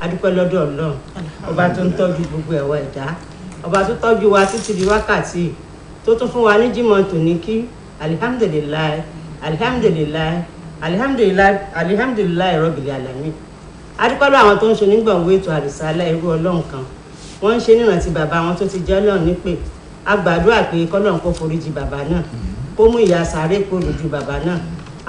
adúpẹ́ lọ́dọ̀ Ọlọ́run ọba tó ń tọ́jú gbogbo ẹ̀wọ̀ ẹ̀dá ọba tó tọ́jú wa títí di wákàtí tó tún fún wa ní jímọ̀ tòní kí alihamdulilayi alihamdulilayi alihamdulilayi alihamdulilayi rabbil alamin. adúpẹ́ lọ́wọ́ àwọn tó ń ṣe nígbàwó ètò Arisalah irú Ọlọ́run kan wọ́n ń ṣe nírántí bàbá wọn tó ti jẹ́ Ọlọ́run nípè a gbàdúrà pé kọ́lọ́run kó foríjì bàbá náà kó mú ìyà sàárè kó lójú bàbá náà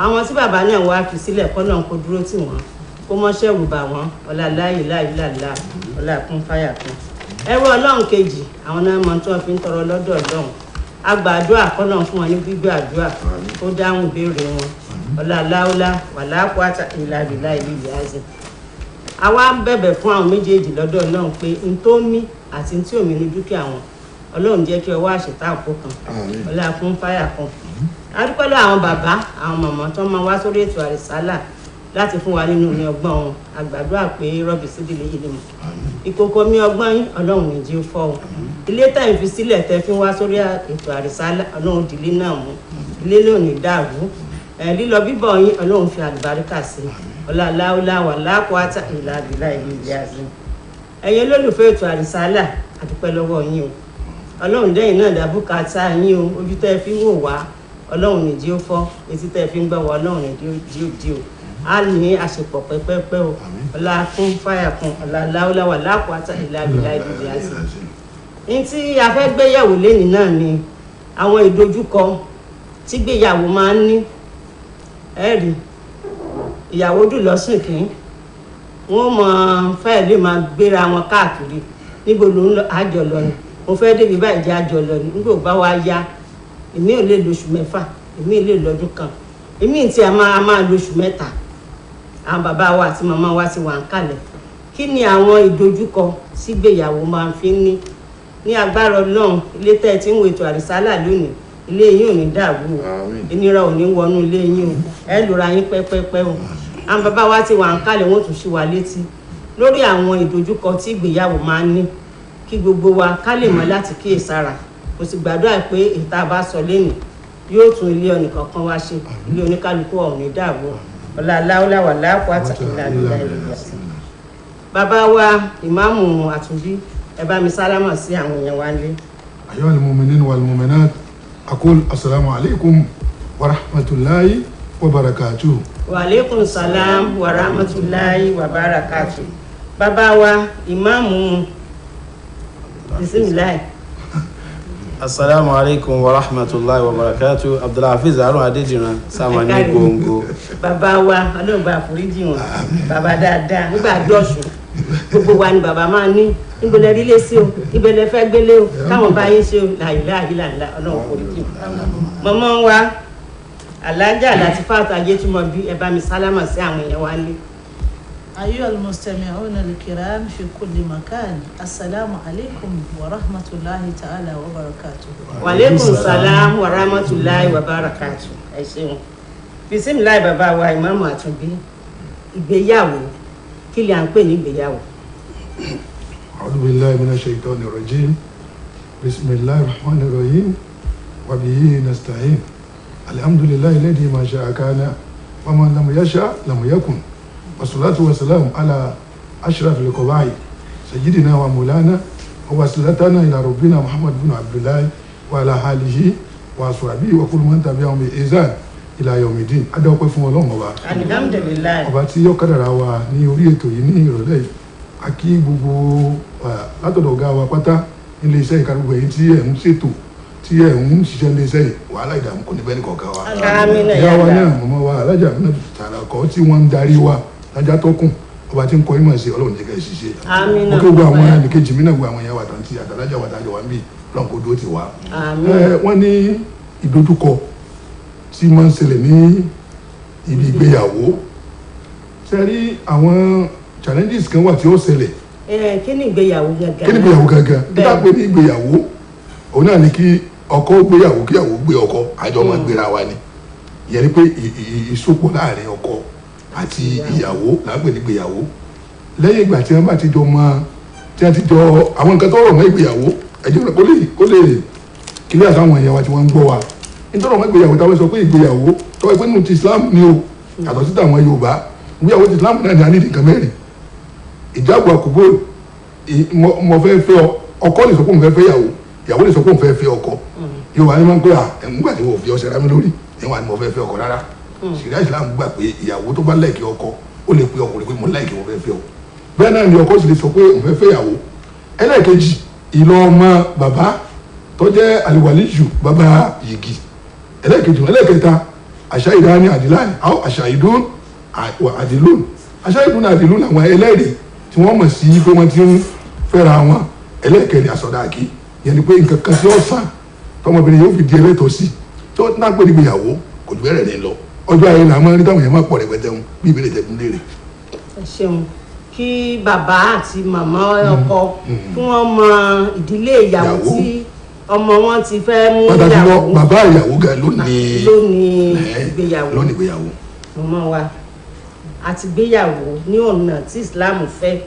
àwọn tí bàbá náà wá fi sílẹ̀ kọ́lọ́run kó dúró tì wọ́n kó mọ́ ṣẹ̀rù bà wọ́n ọlá láyé láìláìlá ọlá kún fáyà kún. ẹrú Ọlọ́run kejì àwọn náà mọ tí wọ́n fi ń tọrọ lọ́dọ̀ Ọlọ́run a gbàdúrà kọ́lọ́run fún wọn ní gbígbé àdúrà kó dáhùn ìbéèrè wọn ọlá láúlá wàlá quwwata illa billahi ìlú azim. àwa ń bẹ̀bẹ̀ fún àwọn méjèèjì lọ́dọ̀ Ọlọ́run pé n tó mí àti n tí òmí ní dúkìá wọn Ọlọ́run jẹ́ kí ọwọ́ àṣetá òkú kan ọlá fún fáyà kan. adúpẹ́ lọ́wọ́ àwọn bàbá àwọn màmá tó máa wá sórí ètò Arisalah láti fún wa nínú ní ọgbọ́n wọn àgbàdúrà pé rọ́bì sídìlẹ̀ yìí lè mọ̀ ìkòkò mi ọgbọ́n yín Ọlọ́run ní jí fọ́ ọ ilé tẹ̀ ń fi sílẹ̀ tẹ́ fi wá sórí ètò Arisalah Ọlọ́run dìlé náà mú ilé ló ní dàrú lílọ bíbọ̀ yín Ọlọ́run fi àlùbáríkà sí ọlá láúlá wàlá quwwata illa billahi ìlú azim. ẹ̀yin olólùfẹ́ ètò Arisalah àdúpẹ́ lọ́wọ́ yín o Ọlọ́run dẹ́yìn náà dàbùkátà yín o ojú tẹ́ fi wò wá Ọlọ́run ní jí ó fọ́ etí tẹ́ fi ń gbọ́ wá Ọlọ́run ní jí ó a ní àṣepọ̀ pẹ́pẹ́pẹ́ o ọlá fún fáyà kan ọlá láúlá wà lápáta ìlàbílà ìdílé àti. ní tí a fẹ́ gbéyàwó lẹ́nìí náà ni àwọn ìdojúkọ tí gbéyàwó máa ń ní ẹ̀rí ìyàwó dùn lọ́sùn kì í wọ́n mọ fẹ́ẹ̀ lè máa gbéra wọn káàkiri níbo ló ń lọ àjọ lọ ni mo fẹ́ débi báyìí jẹ́ àjọ lọ ni nígbà bá wa yá èmi ò lè lóṣù mẹ́fà èmi ò lè lọ́dún kan èmi tí a máa lóṣù mẹ́ta àwọn bàbá wa àti màmá wa ti wà ń kalẹ̀ kí ni àwọn ìdojúkọ sígbéyàwó máa ń fi ní agbára Ọlọ́run ilé tẹ́ ẹ ti ń wo ètò Arisalah lónìí ilé yín ò ní dàrú o ìnira ò ní wọnú ilé yín o ẹ lóra yín pẹ́pẹ́pẹ́ o àwọn bàbá wa ti wà ń kalẹ̀ wọ́n tún ṣí wa létí lórí àwọn ìdojúkọ tí ìgbéyàwó máa ń ní kí gbogbo wa ká lè mọ̀ láti kíyèsára mo sì gbàdúrà pé ìta bá sọ lẹ́nìí yóò tún ilé ọ̀nìkọ̀ọ̀kan wá ṣe ilé oníkálukú ọ̀hún ní dàrú ọlá láúlá wà lápáta ìlànà ìlú. bàbá wa ìmáàmù àtúnbí ẹ bá mi sálámà sí àwọn èèyàn wa nílé. أيها المؤمنين والمؤمنات أقول السلام عليكم ورحمة الله وبركاته. وعليكم السلام ورحمة الله وبركاته. bàbá wa ìmáàmù bisimilayi. Assalamu alaikum wa rahmatullahi wa barakatuh. Abdulhafiz Harun Adediran Samani Gbongo. Bàbá wa Ọlọ́run bá foríjì wọn bàbá dáadáa nígbà dọ́sùn gbogbo wa ni bàbá máa ní ìbẹ̀lẹ̀ rílé sí o ìbẹ̀lẹ̀ fẹ́ gbélé o káwọn bá yín ṣe o láìláìláìlá Ọlọ́run foríjì mọ́mọ́ wa alájà láti fàtà ayé túmọ̀ bí ẹ bá mi sálámà sí àwọn èèyàn wa lé. أيها المستمعون الكرام في كل مكان السلام عليكم ورحمة الله تعالى وبركاته. وعليكم السلام ورحمة الله وبركاته. ẹ ṣeun bisimilayi bàbá wa ìmáàmù àtúnbí ìgbéyàwó kí lè à ń pè ní ìgbéyàwó. أعوذ بالله من الشيطان الرجيم بسم الله الرحمن الرحيم وبه نستعين الحمد لله الذي ما شاء كان وما لم يشاء لم يكن والصلاة والسلام على أشرف القبائل سيدنا ومولانا ووسيلتنا إلى ربنا محمد بن عبد الله وعلى آله وصحبه وكل من تبعهم بإحسان إلى يوم الدين. adọ́pẹ́ fún Ọlọ́run ọba alhamdulillah ọba tí yóò kádàrá wa ní orí ètò yìí ní ìrọ̀lẹ́ yìí a kí gbogbo látọ̀dọ̀ ọ̀gá wa pátá nílé iṣẹ́ ìkarùgbọ̀ yìí tí ẹ̀ ń ṣètò tí ẹ̀ ń ṣiṣẹ́ nílé iṣẹ́ yìí wàhálà ìdààmú kò ní bẹ́ẹ̀ ní kọ̀ọ̀kan wa. ìyá wa náà mọ̀mọ́ wa alájà mi náà tààrà kọ́ tí wọ́n ń darí wa lájà tọkùn ọba tí ń kọ́ ìmọ̀ sí Ọlọ́run jẹ́ ká ṣiṣẹ́. mo kí gbogbo àwọn ẹnìkejì mi náà gbogbo àwọn ìyá wa tán ti àtàlájà wa tàjọ wa ń bì Ọlọ́run kò dúró ti wá. wọ́n ní ìdojúkọ tí máa ń ṣẹlẹ̀ ní ibi ìgbéyàwó sẹ́rí àwọn challenges kan wà tí ó ṣẹlẹ̀. kí ni ìgbéyàwó gangan. kí ni ìgbéyàwó gangan kí tá a pè ní ìgbéyàwó òun náà ni kí ọkọ gbéyàwó kíyàwó gbé ọkọ àjọ máa gbéra wa ni ìyẹn ni pé ìsopọ̀ láàrin ọkọ àti ìyàwó là ń pè ní ìgbéyàwó lẹ́yìn ìgbà tí wọ́n bá ti jọ mọ tí wọ́n ti jọ àwọn nǹkan tó rọ̀ mọ́ ìgbéyàwó ẹ̀jẹ̀ rẹ̀ kó lè kílẹ̀ àtàwọn èèyàn wa tí wọ́n ń gbọ́ wa nítorí ọmọ ìgbéyàwó táwọn sọ pé ìgbéyàwó tọ́wọ́ ìpínlẹ̀ ti Islam ni o yàtọ̀ sí tàwọn Yorùbá ìgbéyàwó ti Islam náà ní a ní nǹkan mẹ́rin ìjábọ̀ àkùbó mo fẹ́ fẹ́ ọkọ lè sọ pé òun fẹ́ fẹ́ ìyàwó lè sọ pé òun fẹ́ fẹ́ ọkọ yóò wá ní máa ń pè nígbà tí wọ́n fi ọṣẹ ra mi lórí ìwà ni mo fẹ́ fẹ́ ọkọ rárá ṣìríà Islam gbà pé ìyàwó tó bá láìkì ọkọ ó lè pe ọkùnrin pé mo láìkì mo fẹ́ fẹ́ ọ bẹ́ẹ̀ náà ni ọkọ sì lè sọ pé òun fẹ́ fẹ́ ìyàwó ẹlẹ́ẹ̀kejì ìlọ ọmọ bàbá tó jẹ́ àlìwàlíjù bàbá yìgì ẹlẹ́ẹ̀kẹta àṣà ìdáni àdìláni àwọn àṣà ìdún àdìlún àṣà ìdún àdìlún àwọn ẹlẹ́rìí tí wọ́n mọ̀ sí pé wọ́n ti ń fẹ́ra wọn ẹlẹ́ẹ̀kẹrin àsọdáàkì yẹn ni pé nǹkan kan tí ó sàn tọmọbìnrin yóò fi di ẹlẹ́tọ̀ọ́ sí tó náà pé nígbèyàwó kò jù bẹ́rẹ̀ ní lọ ọjọ́ ayé là máa ń rí táwọn yẹn máa pọ̀ rẹpẹtẹ wọn bí ìbéèrè tẹ̀kún léèrè. ẹ ṣeun kí bàbá àti màmá ọkọ kí wọ́n mọ ìdílé ìyàwó tí ọmọ wọn ti fẹ́ mú ìyàwó bàbá ìyàwó gan lónìí ìgbéyàwó màmá wa àti gbéyàwó ní ọ̀nà tí Islam fẹ́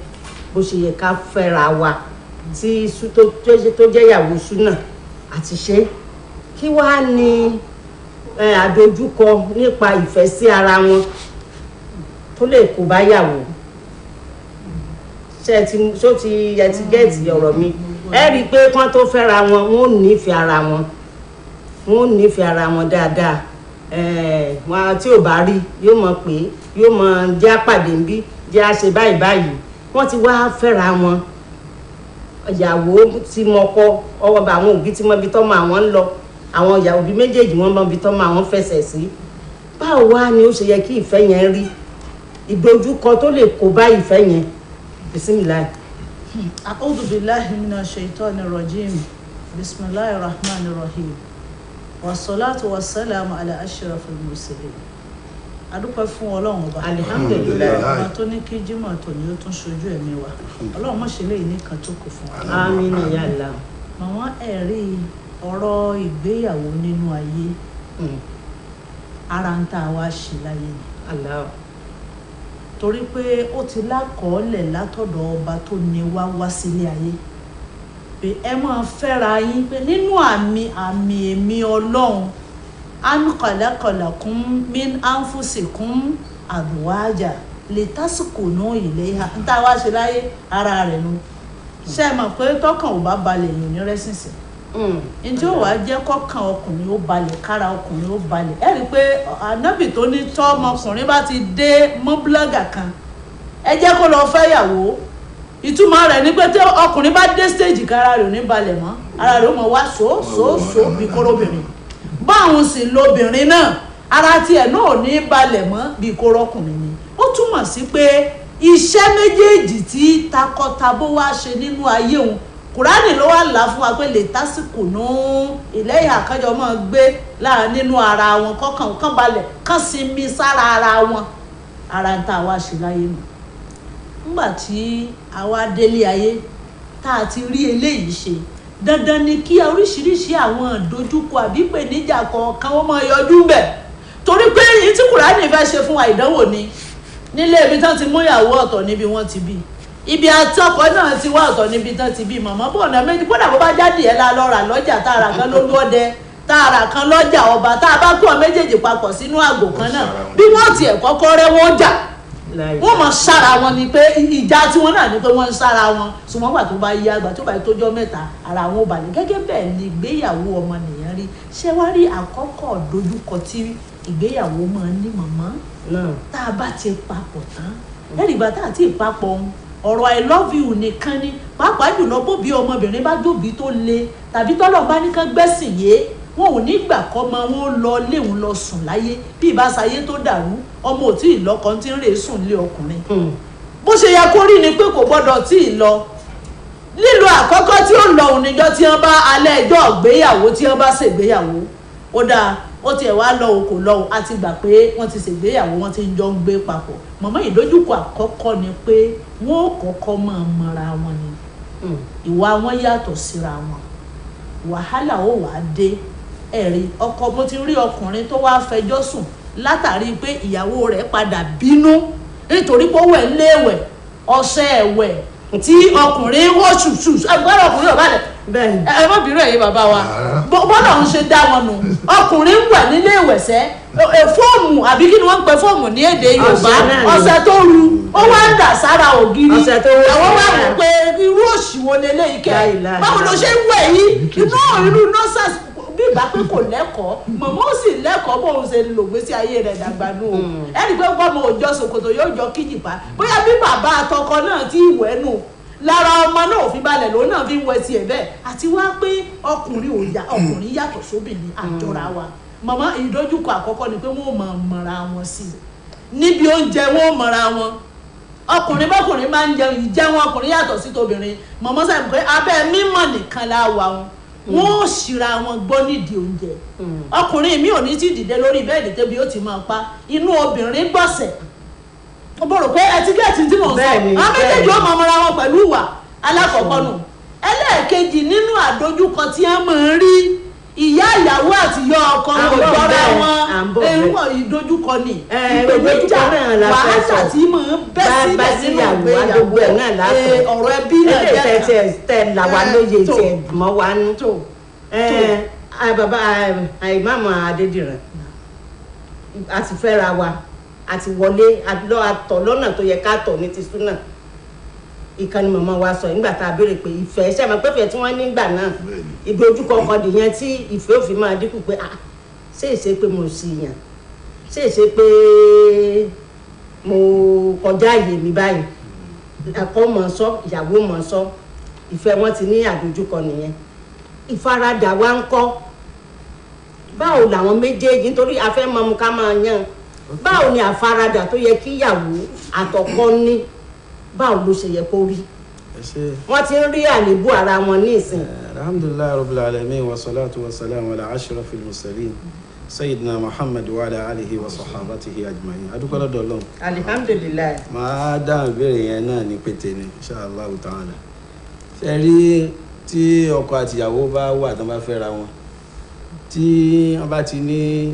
bó ṣe yẹ ká fẹ́ra wa tí tó jẹ́ ìyàwó súnà àti ṣe kí wàá ní àdojúkọ nípa ìfẹ́ sí ara wọn tó lè kó bá yàwó ẹ ti gẹ́ẹ̀tì ọ̀rọ̀ mi ẹ rí i pé kán tó fẹ́ra wọn wọn ò nífẹ̀ẹ́ ara wọn dáadáa wọn tí ò bá rí yóò mọ̀ pé yóò mọ̀ jẹ́ àpàdé ń bí jẹ́ àṣẹ báyìí wọ́n ti wá fẹ́ra wọn ìyàwó tí mọ́kọ ọwọ́ bá àwọn òbí tí mọ́ bí tọ́mọ àwọn ń lọ àwọn ìyàwó bí méjèèjì wọ́n mọ́ bí tọ́mọ àwọn fẹsẹ̀ sí báwo wá ni ó ṣe yẹ kí ìfẹ́ yẹn rí ìdojúkọ tó lè kó bá ìfẹ́ yẹn bisimilahi. a'udhu billahi minash shaitani rajim bismillahir rahmanir rahim wassalatu wassalamu ala ashrafil mursalin adúpẹ́ fún ọlọ́run ọba alihamdulilayi ọba tó ní kí Jímọ̀ tó ní ó tún ṣojú ẹ̀mí wa ọlọ́run mọ̀ ṣe léyìí nìkan tó kù fún wa. amina ya Allah. màmá ẹ̀rí ọ̀rọ̀ ìgbéyàwó nínú ayé ara ń tá a wá ṣe láyé ni. Allah. torí pé ó ti lákọọ́lẹ̀ látọ̀dọ̀ ọba tó ní wá sílé ayé pé ẹ máa fẹ́ra yín pé nínú àmì èmi ọlọ́run an khalaqalakum min anfusikum azwaja litaskunu ilayha ń tá a wá ṣe láyé ara rẹ̀ nu ṣe é mọ̀ pé tọkàn ò bá balẹ̀ èèyàn ní rẹ́sìnsìn ǹjẹ́ ó wàá jẹ́ kọ́kàn ọkùnrin ó balẹ̀ kára ọkùnrin ó balẹ̀ ẹ rí i pé ànábì tó ní tọ́mọkùnrin bá ti dé mọ́ búlọ́gà kan ẹ jẹ́ kó lọ fẹ́yàwó ìtumọ̀ rẹ̀ ni pé tí ọkùnrin bá dé stéèjì kára rẹ̀ ò ní balẹ̀ mọ́ ara rẹ̀ ó mọ̀ wá sòósòó bí kóró-bìnrin báwọn sì lobìnrin náà ara tiẹ̀ náà ò ní balẹ̀ mọ́ bí kóró-ọkùnrin ni ó túmọ̀ sí pé iṣẹ́ méjèèjì tí takọtabo wá ṣe nínú ayé òun Kùránì ló wà là fún wa pé lè tásìkò nù ilé àkájọ máa gbé láàrin nínú ara wọn kọkàn kan balẹ̀ kán sinmi sára ara wọn ara ń tá a wá ṣe láyé nù nígbà tí a wá délé ayé tá a ti rí eléyìí ṣe dandan ni kí oríṣiríṣi àwọn ìdojúkọ àbí ìpèníjà kọ̀ọ̀kan wọ́n máa yọjú bẹ̀ torí pé èyí tí Kùránì fẹ́ ṣe fún wa ìdánwò ni nílé ibi tán ti mú ìyàwó ọ̀tọ̀ níbi wọ́n ti bí ibi àtọkọ náà ti wá ọ̀tọ̀ níbi tán ti bí màmá bọ̀ ọ̀nà méjì kódà bó bá jáde ẹ̀ la lọ́ra lọ́jà tààrà kan ló lọ́dẹ tààrà kan lọ́jà ọba tá a bá kó méjèèjì papọ̀ sínú àgò kan náà bí wọ́n tiẹ̀ kọ́kọ́ rẹ́ wọ́n jà wọ́n mọ̀ sára wọn ni pé ìjà tiwọn náà ni pé wọ́n ń sára wọn ṣùgbọ́n gbà tó bá yí àgbà tó bá yí tójọ́ mẹ́ta ara wọn ò balẹ̀ gẹ́gẹ́ bẹ́ẹ̀ ni ìgbéyàwó ọmọnìyàn rí ṣé wá rí àkọ́kọ́ dojúkọ tí ìgbéyàwó máa ní màmá tá a bá ti papọ̀ tán ẹ̀rìgbà tá a ti papọ̀ ohun ọ̀rọ̀ I love you nìkan ni pàápàá jùlọ bóbi ọmọbìnrin bá dòbí tó le tàbí tọ́lọ̀ bá ní kán gbẹ́sìn yé wọn ò ní gbà kọ́ ọmọ wọn lọ léwu lọ sùn láyé bí ìbáṣayé tó dàrú ọmọ ò tí ì lọ́kọ tí ń rè sùn lé ọkùnrin bó ṣe yẹ kó rí ni pé kò gbọ́dọ̀ tí ì lọ lílo àkọ́kọ́ tí ó lọ òun níjọ́ tí wọ́n bá alẹ́ ẹjọ́ ìgbéyàwó tí wọ́n bá ṣègbéyàwó ó dáa ó tiẹ̀ wá lọ o kò lọ o a ti gbà pé wọ́n ti ṣègbéyàwó wọ́n ti ń jọ ń gbé papọ̀ mọ̀mọ́ ìdójúkọ àkọ́kọ́ ni pé wọ́n ò kọ́kọ́ máa mọra wọn ni ìwà wọn yàtọ̀ síra wọn wàhálà ó wàá dé ẹ̀rí ọkọ mo ti rí ọkùnrin tó wá fẹjọ́ sùn látàrí pé ìyàwó rẹ̀ padà bínú nítorí pé ó wẹ̀ léèwẹ̀ ọṣẹ ẹ̀wẹ̀ tí ọkùnrin wọ́n ṣùṣù ẹgbẹ́ ọkùnrin ọ̀bá rẹ̀ bẹ́ẹ̀ni ẹ má bínú ẹ̀yin bàbá wa bọ́lá ń ṣe dá wọn nù ọkùnrin wà nílé ìwẹ̀sẹ̀ fóòmù àbí kí ni wọ́n ń pè fóòmù ní èdè Yorùbá ọṣẹ tó ru ó wá ń dà sára ògiri ọ̀sẹ̀ tó wọ́n àwọn wá wò pé irú òṣìwò lélẹ́yìí kẹ́ báwo ló ṣe ń wẹ̀ yìí irú nọ́ọ̀sì bí ìgbà pé kò lẹ́kọ̀ọ́ mọ̀mọ́ ó sì lẹ́kọ̀ọ́ bóun ṣe lògbésí ayé rẹ̀ dàgbà nù o ẹni pé gbọ́mọ òjọ ṣòkòtò yóò jọ kíjìpá bóyá bí bàbá àtọkọ náà ti ìwẹ́ nù lára ọmọ náà ò fi balẹ̀ lòun náà fi ń wẹ tiẹ̀ bẹ́ẹ̀ àti wá pé ọkùnrin yàtọ̀ sóbìnrin àjọra wa mọ̀mọ́ ìdojúkọ àkọ́kọ́ ni pé wọ́n mọ̀ mọ̀ra wọn sí i níbi oúnjẹ wọ́n mọ̀ra wọn ọkùnrin bọ́kùnrin máa ń jẹun ìjẹun ọkùnrin yàtọ̀ sí tóbìnrin mọ̀mọ́ sẹ́yìn pé abẹ́ mímọ̀ nìkan la wà wọn wọ́n ò ṣìra wọn gbọ́ nídìí oúnjẹ ọkùnrin mi ò ní tí dìde lórí bẹ́ẹ̀dì tẹ́bi ó ti máa pa inú obìnrin gbọ̀sẹ̀ ó bọ̀rọ̀ pé ẹtíkẹ́ẹ̀tì tí mò ń sọ àwọn méjèèjì ó mọ̀mọ́ra wọn pẹ̀lú ìwà alákọ̀ọ́kọ́ nù ẹlẹ́ẹ̀kejì nínú àdójúkọ tí wọ́n máa ń rí ìyá ìyàwó àti ìyá ọkọ òjọra wọn èrúwọ̀ ìdojúkọ ni ìpèníjà wàhálà tí mò ń bẹ́ sílẹ̀ nínú ìgbéyàwó ọ̀rọ̀ ẹbí náà jẹ́ tẹ̀ làwa lóye tẹ̀ mọ́ wa nú. bàbá ìmáàmù Adédìran a ti fẹ́ra wa a ti wọlé àtọ̀ lọ́nà tó yẹ ká tọ̀ ní ti súnà ìkànnì màmá wa sọ nígbà tá a béèrè pé ìfẹ́ ṣe àmọ́ pẹ́fẹ́ tí wọ́n nígbà náà ìdojúkọ ọkọ nìyẹn tí ìfẹ́ òfin máa dínkù pé ṣé èsè pé mo sì yàn ṣé èsè pé mo kọjá àyè mi báyìí ẹ̀kọ́ mọ̀ sọ ìyàwó mọ̀ sọ ìfẹ́ wọn ti ní àdojúkọ nìyẹn ìfaradà wa ń kọ́ báwo làwọn méjèèjì nítorí afẹ́ mọ́mu ká máa yàn báwo ni àfaradà tó yẹ kí ìyàwó àtọkọ ní báwo ló ṣe yẹ kó rí wọ́n ti ń rí àlébù ara wọn ní ìsìn. alhamdulilayi rabbil alamin wa salatu wa salam ala ashrafil mursalin sayyidina muhammad wa ala alihi wa sahabatihi ajma'in adúpẹ́ lọ́dọ̀ Ọlọ́run. alihamdulilayi. máa dáhùn ìbéèrè yẹn náà ní pété ni inshallah ta'ala. ṣe rí tí ọkọ àtìyàwó bá wà tán bá fẹ́ra wọn tí wọ́n bá ti ní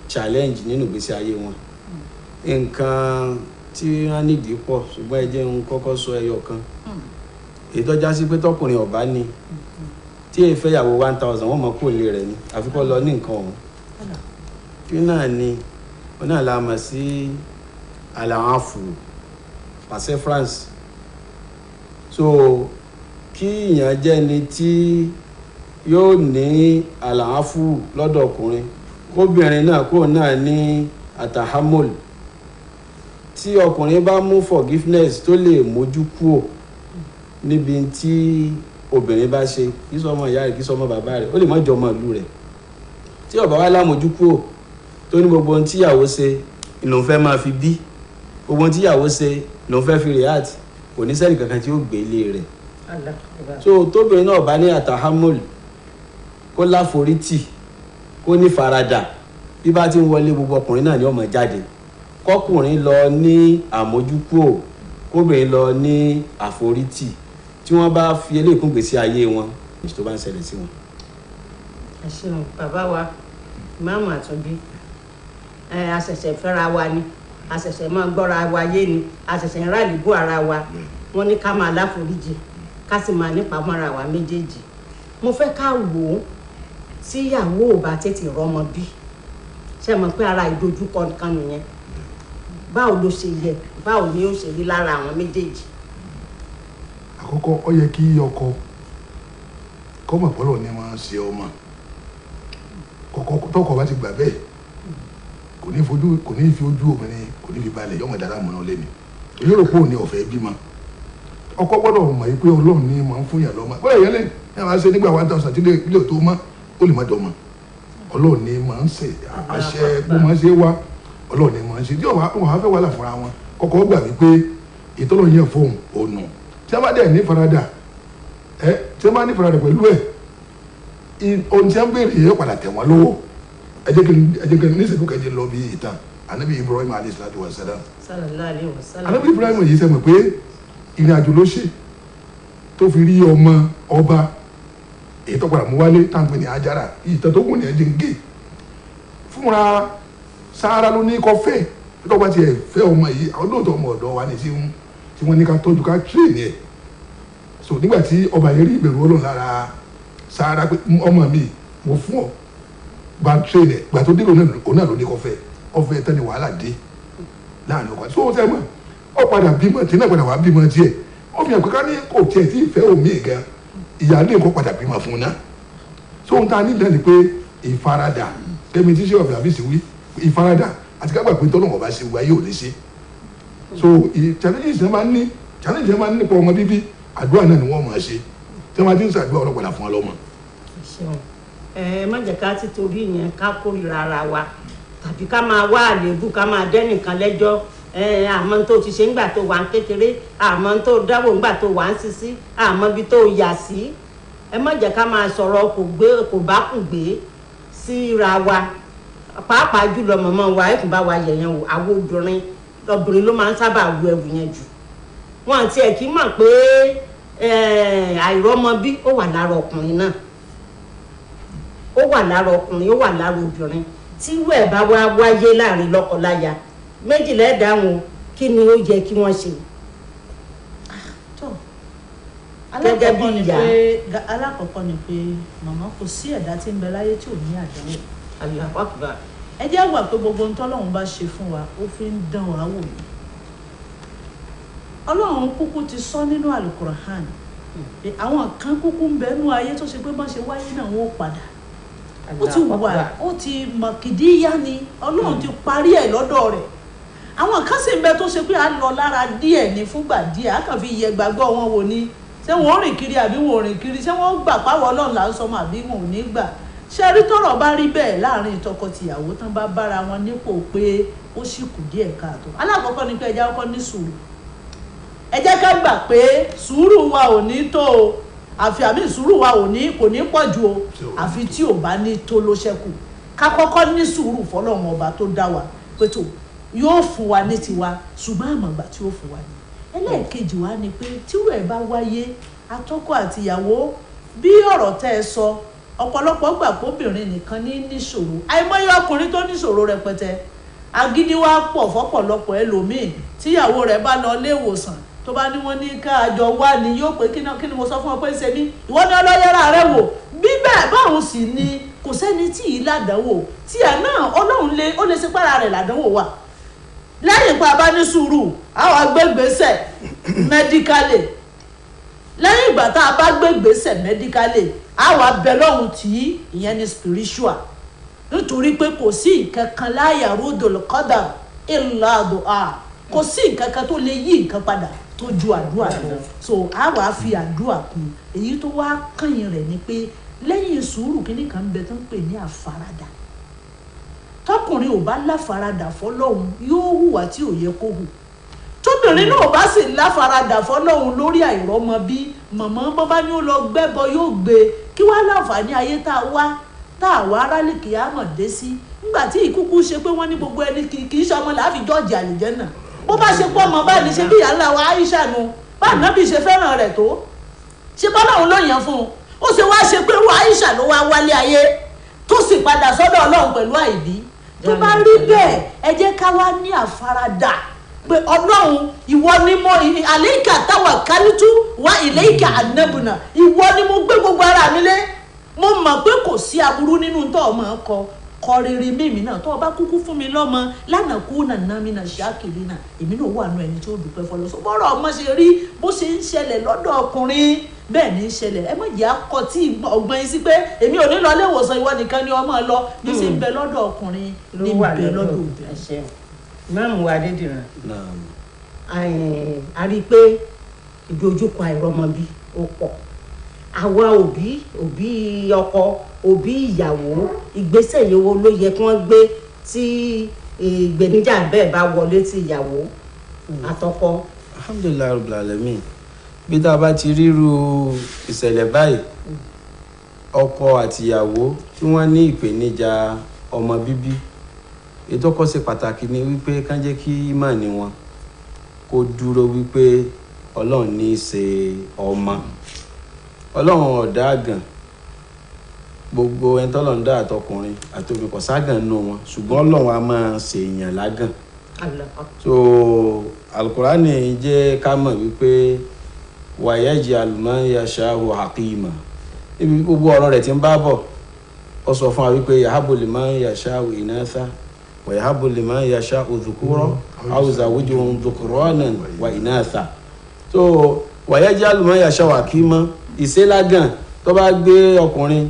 challenge nínú ìgbésí ayé wọn nǹkan tí wọ́n nídìí pọ̀ ṣùgbọ́n ẹ jẹ́ ń kọ́kọ́ sọ ẹyọ kan èyí tó já sí pé tọkùnrin ọ̀bá ní tí èyí fẹ́yàwó 1000 wọ́n mọ̀ kó lè rẹ̀ ni àfikọ́ lọ ní nǹkan ọ̀hún kí náà ni wọn náà la mọ̀ sí àlàáfù pàṣẹ France so kí ìyàn jẹ́ ni tí yóò ní àlàáfù lọ́dọ̀ ọkùnrin kóbìnrin náà kó náà ní àtàhámọ́l tí ọkùnrin bá mú forgiveness tó lè mójú kúò níbi tí obìnrin bá ṣe kí sọmọ ìyá rẹ̀ kí sọmọ bàbá rẹ̀ ó lè má jọ ọmọ ìlú rẹ̀ tí ó bá wá lámojú kúò tó ní gbogbo ohun tíyàwó ṣe lòun fẹ́ máa fi bí gbogbo ohun tíyàwó ṣe lòun fẹ́ fi react kò ní sẹ́ni kankan tí ó gbé ilé rẹ̀ so tóbìnrin náà bá ní àtàhámọ́l kó láforítì kó ní faradà bí bá ti ń wọlé gbogbo ọkùnrin náà ni ó máa jáde kọkùnrin lọ ní àmójúkúò kóbìnrin lọ ní àforítì tí wọ́n bá fi eléyìí kún gbèsè ayé wọn tó bá ń ṣẹlẹ̀ sí wọn. ẹ ṣeun bàbá wa Ìmáàmù Àtúnbí àṣẹ̀ṣẹ̀ fẹ́ra wa ni àṣẹ̀ṣẹ̀ máa gbọ́ra wa yé ni àṣẹ̀ṣẹ̀ ń rálì bó ara wa wọ́n ní ká máa láforíjì ká sì máa nípa mọ́ra wa méjèèjì mo fẹ́ ká wò ó tí ìyàwó ò bá tètè rọ́mọ bí ṣe mọ̀ pé ara ìdojúkọ kan nìyẹn báwo ló ṣe yẹ báwo ni ó ṣe rí lára àwọn méjèèjì. àkọ́kọ́ ó yẹ kí ọkọ kọ́mọ̀ pọ́lọ̀ ni wọ́n ṣe ọmọ tọkọ bá ti gbà bẹ́ẹ̀ kò ní fi ojú obìnrin kò ní fi balẹ̀ yọmọ dára mọ́ náà lẹ́nu èyí rò pé òní ọ̀fẹ́ bímọ ọkọ gbọ́dọ̀ mọ̀ yìí pé Ọlọ́run ní máa ń fún yàn lọ́mọ bóyá yẹn lẹ́yìn ẹ̀ máa ṣe nígbà 1000 tí ilé tó mọ́ ó lè má dọ̀ mọ́ Ọlọ́run ní máa ń ṣe àṣẹ bó máa ń ṣe wá Ọlọ́run ní máa ń ṣe tí wọ́n á fẹ́ wà láfúnra wọn kọ́kọ́ gbà wípé ìtọ́lọ́ yẹn fóun ònà tí wọ́n bá dẹ̀ ní faradà tí wọ́n bá ní faradà pẹ̀lú ohun tí wọ́n béèrè yẹn padà tẹ̀ wọ́n lọ́wọ́ ẹ jẹ́ kí ní ìṣẹ́jú kẹjẹ lọ bí ìtàn Ànábì Ibrahim alayhi salatu wa salam Ànábì Ibrahim yìí sẹ́mi pé ìrìn àjò ló ṣe tó fi rí ọmọ ọba èyí tó padà mú wálé táǹpé ní Àjàrà ìtàn tó kù ní ẹjẹ ń gé fúnra Sáárà ló ní kó fẹ́ tó bá tiẹ̀ fẹ́ ọmọ yìí àwọn lóòótọ́ ọmọ ọ̀dọ́ wa ní tí wọ́n ní ká tọ́jú ká tírè ní ẹ̀ so nígbà tí ọba yẹn rí ìbẹ̀rù Ọlọ́run lára Sáárà pé ọmọ mi mo fún ọ bá tírè ní ẹ̀ gbà tó dé òun náà ló ní kó fẹ́ ọfẹ́ tán ni wàhálà dé láàrin ọkọ so ó sẹ́ mọ̀ ó padà bímọ tí náà padà wá bímọ tiẹ̀ ó fi hàn pé ká ní kò tiẹ̀ tí ìfẹ́ omi gan ìyáálé nǹkan padà bímọ fún un náà so ohun tá a nílẹ̀ ni pé ìfaradà kẹ́mi tí ṣé ọ̀fẹ́ àbí sì wí ìfaradà àti ká gbà pé tọ́lọ́mọ̀ bá ṣe wáyé ò lè ṣe so challenges máa ń ní nípa ọmọ bíbí àdúrà náà ni wọ́n máa ṣe tí wọ́n ti ń ṣàdúrà ọlọ́pàá fún ọlọ́mọ. ẹ má jẹ́ ká ti torí yẹn ká kórìíra ara wa tàbí ká máa wá àléébù ká máa dẹ́nìkan lẹ́jọ́ àmọ́ tó ti ṣe ńgbà tó wà ń kékeré àmọ́ tó dáwọ́ ńgbà tó wà ń sisi àmọ́ ibi tó yà sí ẹ má jẹ́ ká máa sọ̀rọ̀ kò bá kù gbé síra wa pàápàá jùlọ mọ̀mọ́ wa ẹ̀kún bá wa yẹ̀yàn wò àwọn obìnrin ló máa ń sábà wu ẹrù yẹn jù wọn àti ẹ̀ kì í mọ̀ pé àìrọ́mọbí ó wà lára ọkùnrin náà ó wà lára ọkùnrin ó wà lára obìnrin tí irú ẹ̀ bá wá wáyé láàrin lọ́kọláya méjìlá ẹ̀dá wọn kí ni ó yẹ kí wọ́n ṣe. alákọ̀ọ́kọ́ ni pé màmá kò sí ẹ̀dá tí ń bẹ láyé tí ò ní àdánwò. Allahu Akbar. ẹ jẹ́ wà pé gbogbo ohun tọ́lọ́run bá ṣe fún wa ó fi ń dán wa wò ní. ọlọ́run kúkú ti sọ nínú Al-Qur'an pé àwọn kan kúkú ń bẹnu ayé tó ṣe pé bá ṣe wáyé náà wọ́n padà ó ti wà ó ti mọ̀kìdíyá ni ọlọ́run ti parí ẹ̀ lọ́dọ̀ rẹ̀ àwọn kan sì ń bẹ tó ṣe pé a lọ lára díẹ̀ ní fúngbà díẹ̀ a kàn fi yẹ gbàgbọ́ wọn wò ní ṣé wọ́n rìn kiri àbí wọn ò rìn kiri ṣé wọ́n gbà páwọ́ ọlọ́run là ń sọmọ àbí wọn ò ní gbà ṣe rí tọ́rọ̀ bá rí bẹ́ẹ̀ láàrin tọkọ-tìyàwó tán bá bára wọn nípò pé ó sì kù díẹ̀ káàtó alákọ̀ọ́kọ́ ni pé ẹ jẹ́ kọ́kọ́ ní sùúrù ẹ jẹ́ ká gbà pé sùúrù wa ò ní tó o àfi àmì sùúrù wa kò ní pọ̀ jù o àfi tí ò bá ní tó ló ṣẹ́kù ká kọ́kọ́ ní sùúrù fọlọ́run ọba tó dá wa pé tó yóò fún wa ní tiwa ṣùgbọ́n àmọ̀gbà tí ó fún wa ní ẹlẹ́ẹ̀kejì wa ni pé tírú ẹ̀ bá wáyé atọ́kọ àtìyàwó bí ọ̀rọ̀ tẹ́ ẹ sọ ọ̀pọ̀lọpọ̀ gbà kóbìnrin nìkan ní níṣòro àìmọye ọkùnrin tó níṣòro rẹpẹtẹ agídí wa pọ̀ fọ́pọ̀lọpọ̀ ẹlòmíì tíyàwó rẹ̀ bá lọ ilé ìwòsàn tó bá ní wọ́n ní káàjọ wá ní yóò pé kí ni mo sọ fún ọ pé ń ṣe mí ìwọ ní ọlọ́yẹ̀rà rẹ wò bí bẹ́ẹ̀ báwọn sì ni kò sẹ́ni tí ì ládàáwò tí ẹ̀ náà ọlọ́run ó lè ṣe pára rẹ̀ ládàáwò wà lẹ́yìn pa bá ní sùúrù àwọn agbègbèsè mẹ́díkálì lẹ́yìn ìgbà tá a bá gbègbèsè mẹ́díkálì àwọn abẹ́lọ́hùn tí ìyẹn ni spiritual nítorí pé kò sí nǹkan kan láyà rúdòlù kọ́dà ìlà àdùá kò sí nǹkan kan tó lè yí nǹkan padà tó ju àdúrà lọ so a wàá fi àdúrà kún èyí tó wá kànyìn rẹ̀ ni pé lẹ́yìn sùúrù kínní kan bẹ tó ń pè ní àfaradà tọkùnrin ò bá láfaradà fọ́lọ́hun yóò hùwà tí ò yẹ kó hù tóbìnrin náà bá sì láfaradà fọ́lọ́hun lórí àìrọ́mọ bí mọ̀mọ́ bọ́ bá ní ó lọ gbẹ́bọ yóò gbé kí wá láǹfààní ayé tá a wá rálì kì á mọ̀ dé sí nígbà tí ìkúkú ṣe pé wọ́n ní gbogbo ẹni kì í ṣe ọmọ làá fi jọ́ọ̀jì àlùjànnà bó bá ṣe pọ́ ọmọ báyìí ṣe bí ìyá ńlá wa Aisha nu bá ànábì ṣe fẹ́ràn rẹ̀ tó ṣe bọ́lọ́hun ló yàn fún un ó ṣe wá ṣe pé wọ́n Aisha ló wá wálé ayé tó sì padà sọ́dọ̀ Ọlọ́run pẹ̀lú àìbí tó bá rí bẹ́ẹ̀ ẹ jẹ́ ká wá ní àfaradà pé Ọlọ́run ìwọ ni mo alayka tawakkaltu wa ilayka anabna ìwọ ni mo gbé gbogbo ara mi lé mo mọ̀ pé kò sí aburú nínú tó ọmọ kọ rere mímí náà tó o bá kúkú fún mi lọ́mọ lánàá kú nàná mi náà ṣáàkiri náà èmi náà wà nù ẹni tí ó dúpẹ́ fọlọ́ sọ bọ́rọ̀ ọmọ ṣe rí bó ṣe ń ṣẹlẹ̀ lọ́dọ̀ ọkùnrin bẹ́ẹ̀ ní í ṣẹlẹ̀ ẹ má jẹ́ akọ tí ọgbọ́n yín sí pé èmi ò ní lọ ilé ìwòsàn ìwọ nìkan ni ọmọ lọ bí ṣe ń bẹ lọ́dọ̀ ọkùnrin ní bẹ lọ́dọ̀ obìnrin. mẹ́rin wa Adédìran a rí i pé ìdojúkọ àìrọ́mọbí ó pọ̀ àwa òbí ọkọ òbí ìyàwó ìgbésẹ̀ yìí wo ló yẹ kí wọ́n gbé tí ìgbẹ́nijà bẹ́ẹ̀ bá wọlé tí ìyàwó àtọkọ. alhamdulilayi rabbil alamin bí tá a bá ti ríru ìṣẹ̀lẹ̀ báyìí ọkọ àtìyàwó tí wọ́n ní ìpèníjà ọmọ bíbí ètò ọkọ ṣe pàtàkì ni wípé kán jẹ́ kí ìmánì wọn kó dúró wípé ọlọ́run ní í ṣe ọmọ ọlọ́run ọ̀dá àgàn gbogbo ẹni tọ́lọ̀ ń dá àtọkùnrin àtòbí kò ságàn nù wọn ṣùgbọ́n ọlọ́run a máa ṣèèyàn lágàn so alukurani jẹ́ ká mọ̀ wípé wàyájì alùmọ́ yashahu hakima níbi gbogbo ọ̀rọ̀ rẹ̀ ti ń bá bọ̀ ó sọ fún wa wípé yahabu liman yashahu inatha wa yahabu liman yasha'u dhukura aw yuzawwijuhum dhukranan wa inatha. So wa yaj'alu man yasha'u aqima ìṣelágàn tó bá gbé ọkùnrin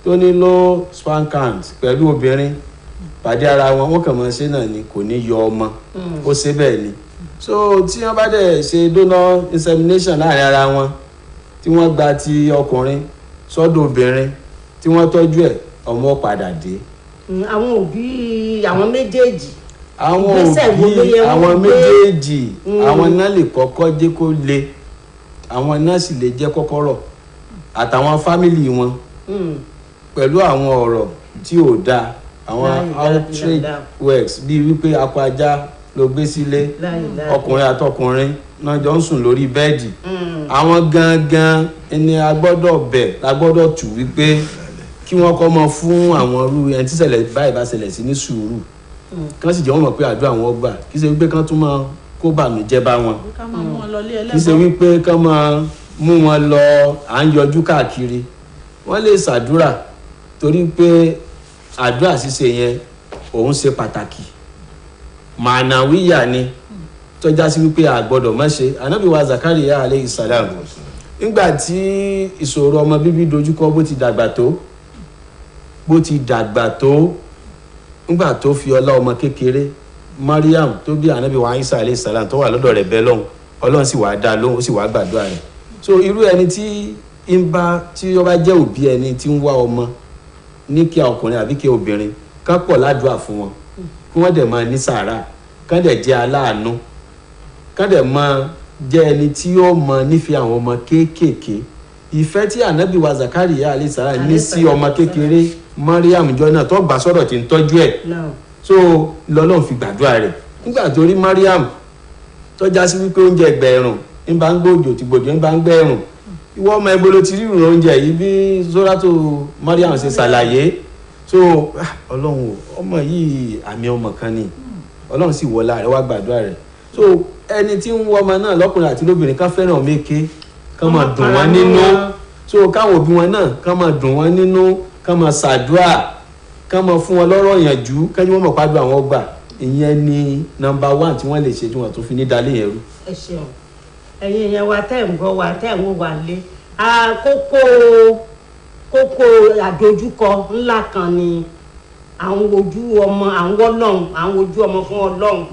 tó ní low sperm count pẹ̀lú obìnrin pàdé ara wọn wọ́n kàn mọ́ ṣe náà ni kò ní yọ ọmọ ó ṣe bẹ́ẹ̀ ni. So tí wọ́n bá dẹ̀ ṣe donor insemination láàrin ara wọn tí wọ́n gba ti ọkùnrin sọ́dọ̀ obìnrin tí wọ́n tọ́jú ẹ̀ ọmọ padà dé. àwọn òbí àwọn méjèèjì àwọn méjèèjì àwọn náà lè kọ́kọ́ jẹ́ kó le àwọn náà sì lè jẹ́ kọ́kọ́rọ́ àtàwọn fámìlì wọn pẹ̀lú àwọn ọ̀rọ̀ tí ò dáa àwọn outrage works bíi wípé akọ ajá ló gbé sílé ọkùnrin àtọkùnrin náà jọ ń sùn lórí bẹ́ẹ̀dì àwọn gangan ẹni agbọ́dọ̀ bẹ̀ lágbọ́dọ̀ tù wípé kí wọ́n kọ́ mọ fún àwọn irú ẹni tí ṣẹlẹ̀ báyìí bá ṣẹlẹ̀ sí ní sùúrù kán sì jẹ́ wọ́n mọ̀ pé àdúrà wọn gbà kí ṣe wípé kán tún máa kó bànújẹ́ bá wọn kí ṣe wípé kán máa mú wọn lọ à ń yọjú káàkiri wọ́n lè ṣàdúrà torí pé àdúrà ṣíṣe yẹn òun ṣe pàtàkì mànàwíyà ni tọ́já sí wípé àgbọ́dọ̀ má ṣe ànábì wa Zakariya alayhi salam nígbà tí ìṣòro ọmọ bíbí dojúkọ bó ti dàgbà tó nígbà tó fi ọlá ọmọ kékeré Mariam tó bí ànábì wa Isa alayhi salam tó wà lọ́dọ̀ rẹ̀ bẹ́ẹ̀ lọ́hùn Ọlọ́run sì wàá dá lóhùn ó sì wàá gbàdúrà rẹ̀. So irú ẹni tí ó bá jẹ́ òbí ẹni tí ń wá ọmọ ní kí ọkùnrin àbí kí obìnrin ká pọ̀ ládùúà fún wọn kí wọ́n dẹ̀ máa ní sàárà kán dẹ̀ jẹ́ aláàánú kán dẹ̀ máa jẹ́ ẹni tí ó mọ nífẹ̀ẹ́ àwọn ọmọ kéékèèké ìfẹ́ tí ànábì wa Zakariya alayhi salam ní sí ọmọ kékeré Mariam jọ náà tó gbà sọ́dọ̀ tí ń tọ́jú ẹ̀ so lọ́lọ́run fi gbàdúrà rẹ̀ nígbà tó rí Mariam tó já sí wípé oúnjẹ ẹgbẹ̀rún ń bá ń gbòjò tí gbòjò ń bá ń gbẹ̀rún ìwọ ọmọ ẹgbẹ́ ló ti rí ìrùn oúnjẹ yìí bí Suratu Mariam ṣe ṣàlàyé so ọlọ́run ọmọ yìí àmì ọmọ kan ni ọlọ́run sì wọlá rẹ̀ wá gbàdúrà rẹ̀ so ẹni tí ń wọ ọmọ náà lọ́kùnrin àti lóbìnrin ká fẹ́ràn méke ká máa dùn wọ́n nínú so káwọn òbí wọn náà ká máa dùn wọ́n nínú ká máa ṣàdúrà ká máa fún wọn lọ́rọ̀ ìyànjú ká ní wọ́n mọ̀ pàdé àwọn gbà ìyẹn ni number 1 tí wọ́n lè ṣe tí wọ́n tún fi ní dalé yẹn rú. ẹ ṣeun ẹ̀yin yẹn wa tẹ́ ń gbọ́ wa tẹ́ ń wò wá lé kókó àdójúkọ ńlá kan ni àwọn ojú ọmọ àwọn ọlọ́run àwọn ojú ọmọ fún ọlọ́run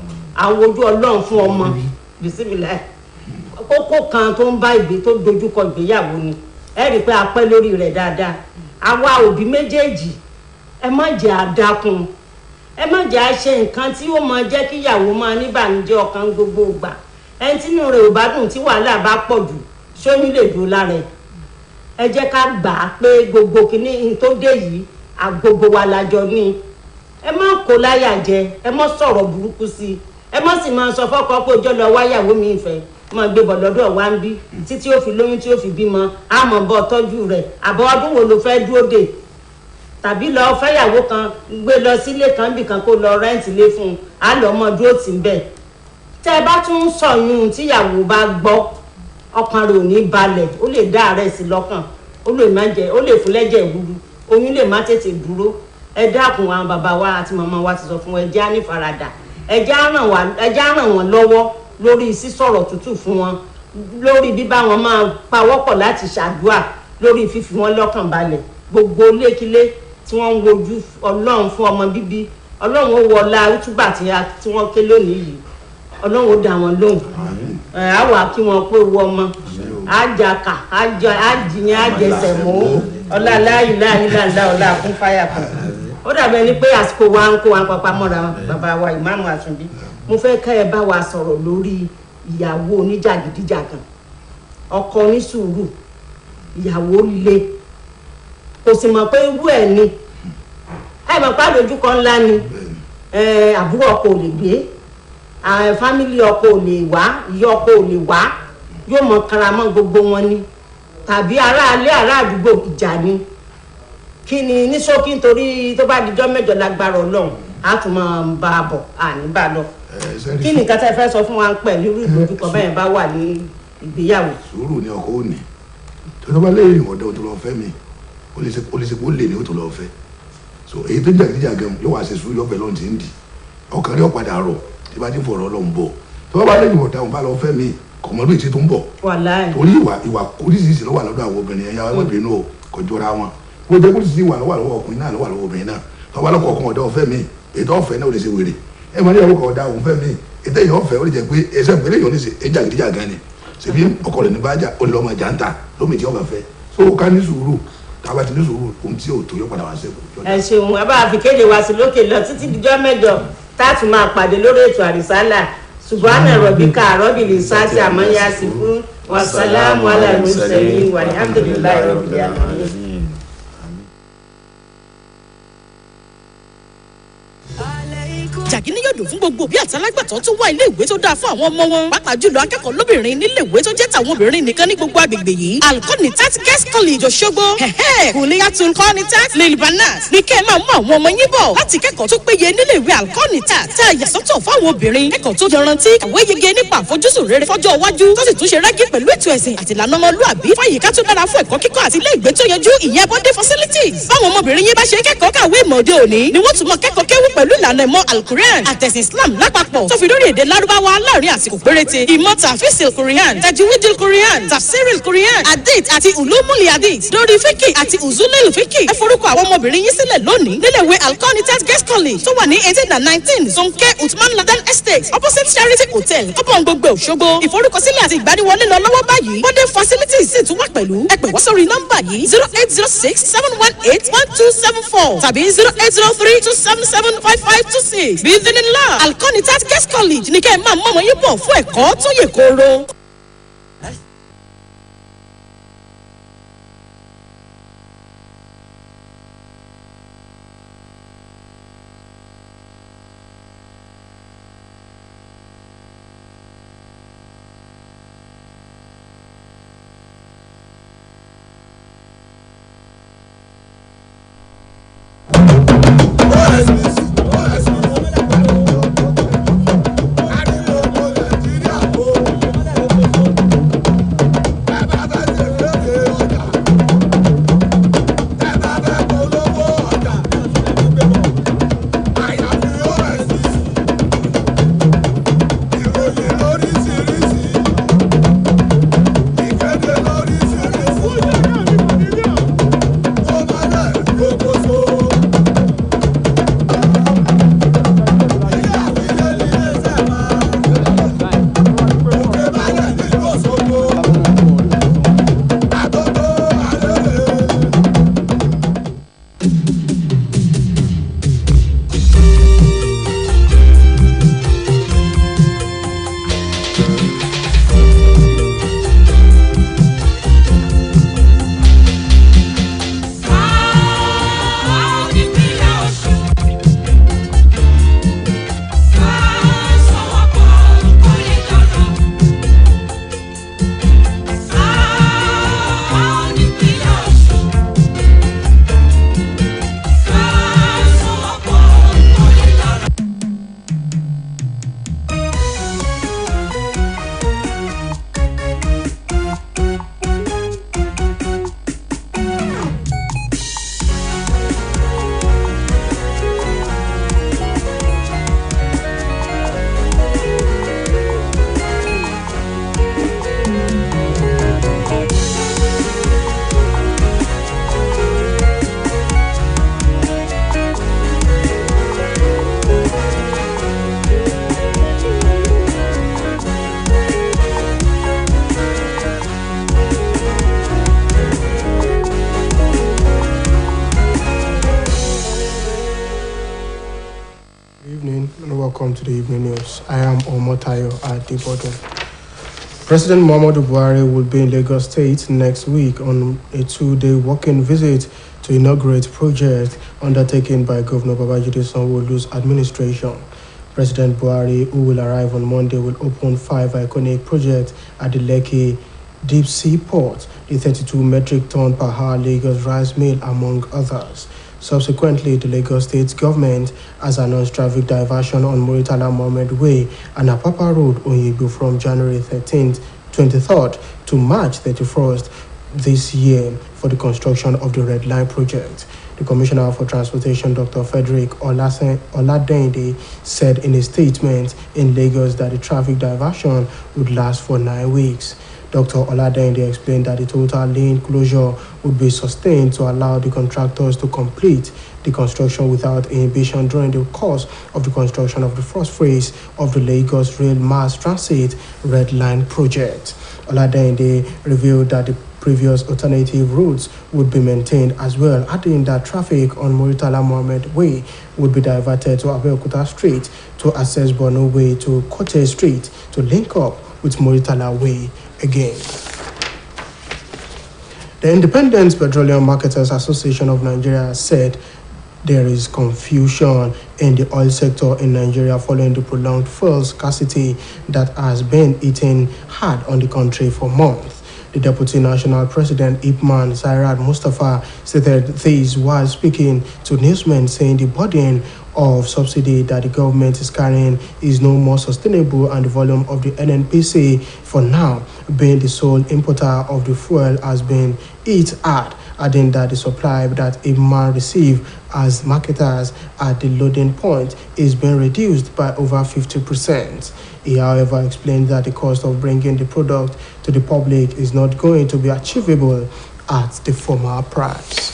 àwọn ojú ọlọ́run fún ọmọ bisimilá kókó kan tó ń bá tó dojúkọ ìgbéyàwó ni ẹ rí i pé a pẹ́ lórí rẹ̀ dáadáa àwa òbí méjèèjì ẹ má jẹ́ àdákun ẹ má jẹ́ àṣe nǹkan tí ó máa jẹ́ kí ìyàwó máa níbànújẹ́ ọkàn gbogbo ìgbà ẹni tí inú rẹ̀ ò bá dùn tí wàhálà bá pọ̀ jù ṣóyún lè dúró lára ẹ jẹ́ ká gbà á pé gbogbo kìíní tó dé yìí àgbogbo wa lájọ ní ẹ má kó láyà jẹ ẹ má sọ̀rọ̀ burúkú sí i ẹ má sì máa sọ fọ́kọ pé ọjọ́ lọ wáyàwó mi ìfẹ́ máa gbé bọ̀ lọ́dọ̀ wá ń bí títí ó fi lóyún tí ó fi bímọ á mọ̀ bọ́ tọ́jú rẹ̀ àbọ̀ ọdún wo ló fẹ́ dúró dè tàbí lọ fẹ́yàwó kan gbé lọ sílé kan bì kan kó lọ rẹ́ǹtì lé fún un á lọ mọ dúró tì ń bẹ̀ tẹ́ ẹ bá tún sọ̀yún tíyàwó bá gbọ́ ọkàn rẹ̀ ò ní balẹ̀ ó lè dá àárẹ̀ sí lọ́kàn ó lè fún lẹ́jẹ̀ ìwúru oyún lè má tètè dúró ẹ dákun àwọn bàbá wa àti màmá wa ti sọ fún ẹ jẹ́ á ní faradà ẹ jẹ́ á ràn wọ́n lọ́wọ́ lórí sísọ̀rọ̀ tútù fún wọn lórí bíbá wọn máa pawọ́pọ̀ láti ṣàdúà lórí fífi wọn lọ́kàn balẹ̀ gbogbo lékilé tí wọ́n ń wojú ọlọ́run fún ọmọ bíbí ọlọ́run ó wọlá útúbà tí wọ́n ké lónìí yìí ọlọ́run ó dá wọn lóhùn á wà kí wọ́n pé wọ ọmọ àjàkà àjìyàn àjẹsẹ̀ mọ́ ọlá láìláìláìlá ọlá fún fáyà kan ó dàbẹ̀ ni pé àsìkò wa ń kó wa papá mọ́ra bàbá wa ìmáàmù Àtúnbí mo fẹ́ ká ẹ bá wa sọ̀rọ̀ lórí ìyàwó oníjàgídíjàgan ọkọ onísùúrù ìyàwó le kò sì mọ̀ pé irú ẹ̀ ni ẹ mọ̀ pé àdójúkọ ńlá ni àbúrò ọkọ ò lè gbé fámìlì ọkọ ò lè wá ìyá ọkọ ò lè wá yóò mọ karamọ́ gbogbo wọn ni tàbí aráalé ará àdúgbò ìjà ni kí ni ní ṣókí nítorí tó bá dijọ́ mẹ́jọ lágbára Ọlọ́run á tún máa bá a bọ̀ àní bá a lọ kí ni nǹkan tẹ́ fẹ́ sọ fún wa pẹ̀lú irú ìdojúkọ bẹ́ẹ̀ bá wà ní ìgbéyàwó. sùúrù ni ọkọ ò ní tó bá lè rìn ọ̀dọ̀ tó lọ fẹ́ mi ó lè ṣe kó lè ní ó tó lọ fẹ́ so èyí tó jàgídíjà gan yóò wá ṣe sùúrù yóò bẹ̀ lọ́n ti ń di ọkàn rẹ̀ ọ̀padà rọ̀ tí bá ti ń fọ̀rọ̀ ọlọ́run bọ̀ tí wọ́n bá lẹ́yìn ọ̀dà òun bá lọ fẹ́ mi kọ̀mọ́dún ìṣe tó ń bọ̀ torí ìwà oríṣiríṣi ló wà lọ́dọ̀ àwọn obìnrin ẹ̀yà ọmọbìnrin náà kò jọra wọn bó jẹ́ oríṣiríṣi wà lọ́wọ́ ọkùnrin náà lọ́wọ́ obìnrin náà tọ́wọ́ lọ́kọ̀ọ̀kan ọ̀dà ọ̀fẹ́ mi ètò ọ̀fẹ́ náà ò lè ṣe wèrè ẹ máa ní ọkọ̀ ọ̀dà òun fẹ́ mi ètò èyàn ọ̀fẹ́ ó lè jẹ́ pé ẹsẹ̀ pẹ̀lẹ́ èyàn ní ṣe é jàgídíjà gan ni ṣèbí ọkọ rẹ̀ ní bájà ó lè lọ́mọ jàǹtà lómi tí ọba fẹ́ so ká ní sùúrù tába ti ní sùúrù ohun tí ò tó yọ padà wá sẹ́kù. ẹ ṣeun ẹ bá fi kéde wá sí lókè lọ títí dijọ́ mẹ́jọ táàtù máa pàdé lórí ètò àrísálà subhana rabbika rabbil izzati amma yasifun wa salamun ala mursalin walhamdulillahi rabbil alamin. jàgínní yóò dùn fún gbogbo bí àtàlágbàtọ́ tó wá ilé ìwé tó dáa fún àwọn ọmọ wọn pàápàá jùlọ akẹ́kọ̀ọ́ lóbìnrin nílé ìwé tó jẹ́ tàwọn obìnrin nìkan ní gbogbo agbègbè yìí Al-Qanitat Girls College Òṣogbo Kuliyatul Qanitat Lilbanat ní kẹ́ ẹ máa mú àwọn ọmọ yín bọ̀ láti kẹ́kọ̀ọ́ tó péye nílé ìwé Al-Qanitat tá a yà sọ́tọ̀ fáwọn obìnrin kẹ́kọ̀ọ́ tó yanrantí kàwé yege nípa àfojúsùn rere fọ́jọ́ iwájú tó sì tún ṣe rẹ́gí pẹ̀lú ètò ẹ̀sìn àti ìlànà ọmọlúàbí fàyíká tó dára fún ẹ̀kọ́ kíkọ́ àti ilé ìgbé tó yanjú ìyẹn bọ́dé facilities báwọn ọmọbìnrin yín bá ṣe kẹ́kọ̀ọ́ kàwé ìmọ̀ òde òní ni wọ́n tún mọ kẹ́kọ̀ọ́ kéwú pẹ̀lú ìlànà ìmọ̀ Al-Quran àtẹ̀sìn Islam lápapọ̀ tó fi lórí èdè Lárúbáwá láàrin àsìkò péréte ìmọ̀ tàfíìsì Quran tajwidil Quran tafsiril Quran hadith àti ulumul hadith lórí fíkì àti uzulil fíkì ẹ forúkọ àwọn ọmọbìnrin yín sílẹ̀ lónìí níléèwé Al-Qanitat Girls College tó wà ní 18 and 19 Zonke Uthman Laden Estate opposite Charity Hotel ọ̀pọ̀ gbogbo Òṣogbo ìforúkọsílẹ̀ àti ìgbaniwọlé lọ lọ́wọ́ báyìí bọ́dé facilities sì tún wà pẹ̀lú ẹ pè wọ́n sórí nọ́mbà yìí 08067181274 tàbí 08032775526 bí ìdínlá Al-Qanitat Girls College ní kẹ́ ẹ máa mọ̀mọ́ yín bọ̀ fún ẹ̀kọ́ tó yè kooro. Welcome to the evening news. I am Omotayo Adebodo. President Muhammadu Buhari will be in Lagos State next week on a 2-day walking visit to inaugurate projects undertaken by Governor Babajide Sanwo-Olu's administration. President Buhari, who will arrive on Monday, will open 5 iconic projects at the Lekki Deep Sea Port, the 32 metric ton per hour Lagos rice mill, among others. Subsequently, the Lagos State government has announced traffic diversion on Muritala Mohammed Way and Apapa Road, Oyigbo, from January 13th, 23rd to March 31st this year for the construction of the Red Line project. The Commissioner for Transportation, Dr. Frederick Oladende, said in a statement in Lagos that the traffic diversion would last for 9 weeks. Dr. Oladende explained that the total lane closure would be sustained to allow the contractors to complete the construction without inhibition during the course of the construction of the first phase of the Lagos Rail Mass Transit Red Line project. Oladende revealed that the previous alternative routes would be maintained as well, adding that traffic on Muritala Mohammed Way would be diverted to Abeokuta Street to access Borno Way to Kote Street to link up with Muritala Way again. The Independent Petroleum Marketers Association of Nigeria said there is confusion in the oil sector in Nigeria following the prolonged fuel scarcity that has been eating hard on the country for months. The Deputy National President, Ipman Zairat Mustafa, stated this while speaking to newsmen, saying the burden of subsidy that the government is carrying is no more sustainable, and the volume of the NNPC, for now being the sole importer of the fuel, has been hit hard, adding that the supply that Ipman receive as marketers at the loading point is being reduced by over 50%. He, however, explained that the cost of bringing the product to the public is not going to be achievable at the former price.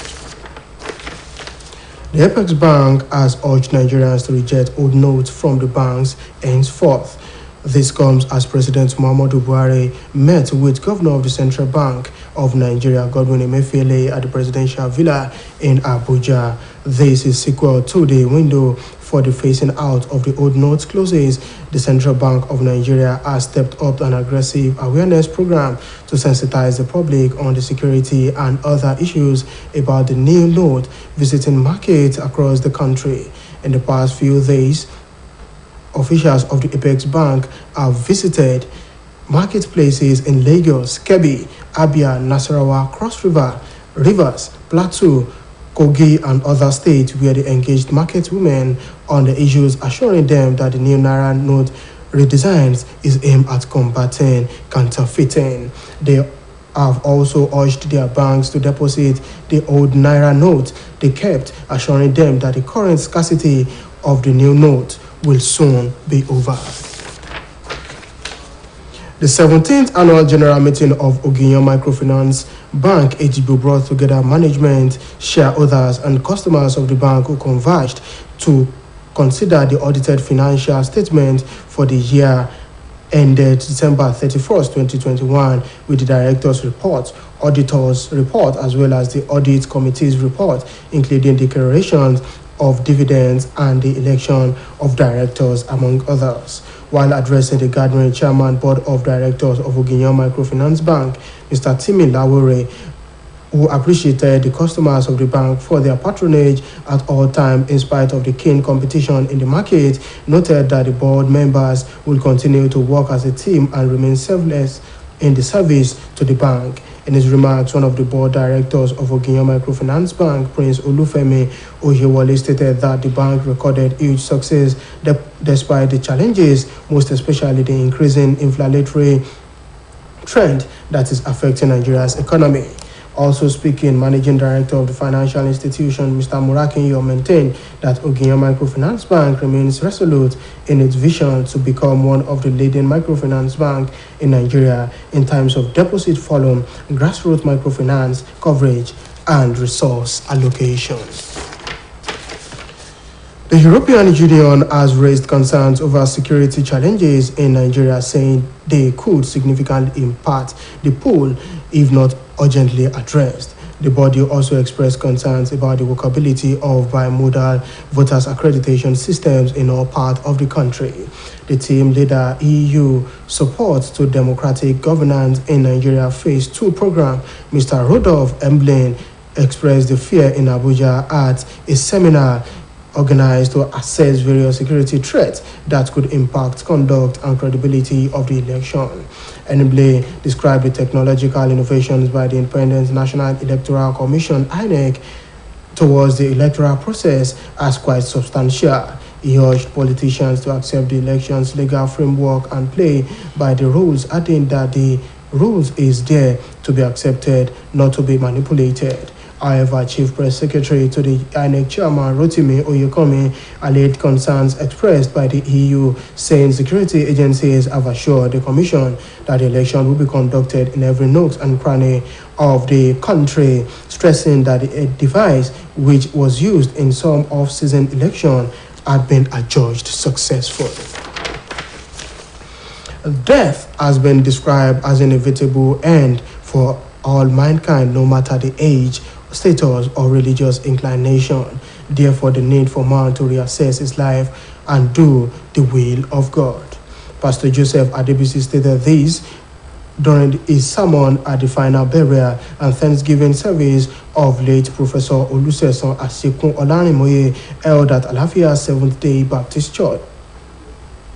The Apex Bank has urged Nigerians to reject old notes from the banks henceforth. This comes as President Muhammadu Buhari met with Governor of the Central Bank of Nigeria, Godwin Emefiele, at the Presidential Villa in Abuja. This is sequel to the window for the phasing out of the old notes closes. The Central Bank of Nigeria has stepped up an aggressive awareness program to sensitize the public on the security and other issues about the new note, visiting markets across the country. In the past few days, officials of the Apex Bank have visited marketplaces in Lagos, Kebbi, Abia, Nasarawa, Cross River, Rivers, Plateau, Kogi, and other states where they engaged market women on the issues, assuring them that the new Naira note redesigns is aimed at combating counterfeiting. They have also urged their banks to deposit the old Naira note they kept, assuring them that the current scarcity of the new note will soon be over. The 17th annual general meeting of Ogiyan Microfinance Bank AGB brought together management, shareholders, and customers of the bank who converged to consider the audited financial statement for the year ended December 31st, 2021, with the director's report, auditor's report, as well as the audit committee's report, including declarations of dividends and the election of directors, among others. While addressing the gathering, Chairman Board of Directors of Ogiyan Microfinance Bank, Mr. Timi Lawore, who appreciated the customers of the bank for their patronage at all times in spite of the keen competition in the market, noted that the board members will continue to work as a team and remain selfless in the service to the bank. In his remarks, one of the board directors of Ogiyan Microfinance Bank, Prince Olufemi Oyewole, stated that the bank recorded huge success despite the challenges, most especially the increasing inflationary trend that is affecting Nigeria's economy. Also speaking, Managing Director of the financial institution, Mr. Murakinyo, maintained that Ogiyan Microfinance Bank remains resolute in its vision to become one of the leading microfinance banks in Nigeria in terms of deposit volume, grassroots microfinance coverage, and resource allocation. The European Union has raised concerns over security challenges in Nigeria, saying they could significantly impact the pool if not urgently addressed. The body also expressed concerns about the workability of bimodal voters accreditation systems in all parts of the country. The team leader EU support to democratic governance in Nigeria Phase 2 program, Mr. Rodolphe Emblin, expressed the fear in Abuja at a seminar organized to assess various security threats that could impact conduct and credibility of the election. Emblin described the technological innovations by the Independent National Electoral Commission, INEC, towards the electoral process as quite substantial. He urged politicians to accept the election's legal framework and play by the rules, adding that the rules is there to be accepted, not to be manipulated. However, Chief Press Secretary to the INEC Chairman Rotimi Oyekomi allayed concerns expressed by the EU, saying security agencies have assured the Commission that the election will be conducted in every nook and cranny of the country, stressing that a device which was used in some off-season election had been adjudged successful. Death has been described as an inevitable end for all mankind, no matter the age, status, or religious inclination. Therefore, the need for man to reassess his life and do the will of God. Pastor Joseph Adebisi stated this during his sermon at the final burial and Thanksgiving service of late Professor Olusegun Asekun Olarimoye held at Alafia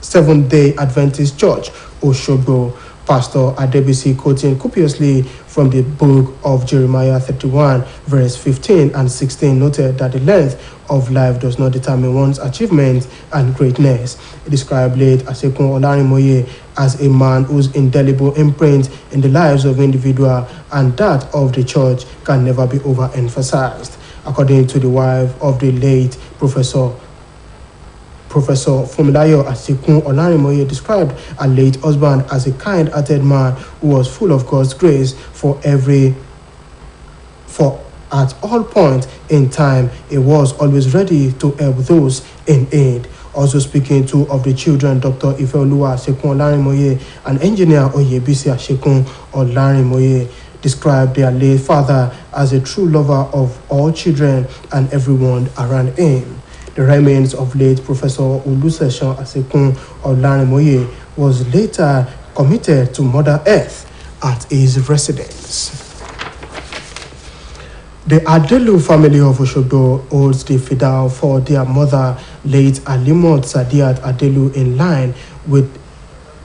Seventh-day Adventist Church, Oshogbo. Pastor Adebisi, quoting copiously from the book of Jeremiah 31, verse 15 and 16, noted that the length of life does not determine one's achievements and greatness. He described late Asekun Olarimoye as a man whose indelible imprint in the lives of individuals and that of the church can never be overemphasized. According to the wife of the late Professor Fumilayo Asekun Olarimoye described her late husband as a kind-hearted man who was full of God's grace at all points in time. He was always ready to help those in need. Also speaking to of the children, Dr. Ifeoluwa Asekun Olarimoye and engineer Oyebisi Asekun Olarimoye described their late father as a true lover of all children and everyone around him. The remains of late Professor Olusegun Asekun Olarimoye was later committed to Mother Earth at his residence. The Adelu family of Oshogbo holds the fidal for their mother, late Alimot Sadiat Adelu, in line with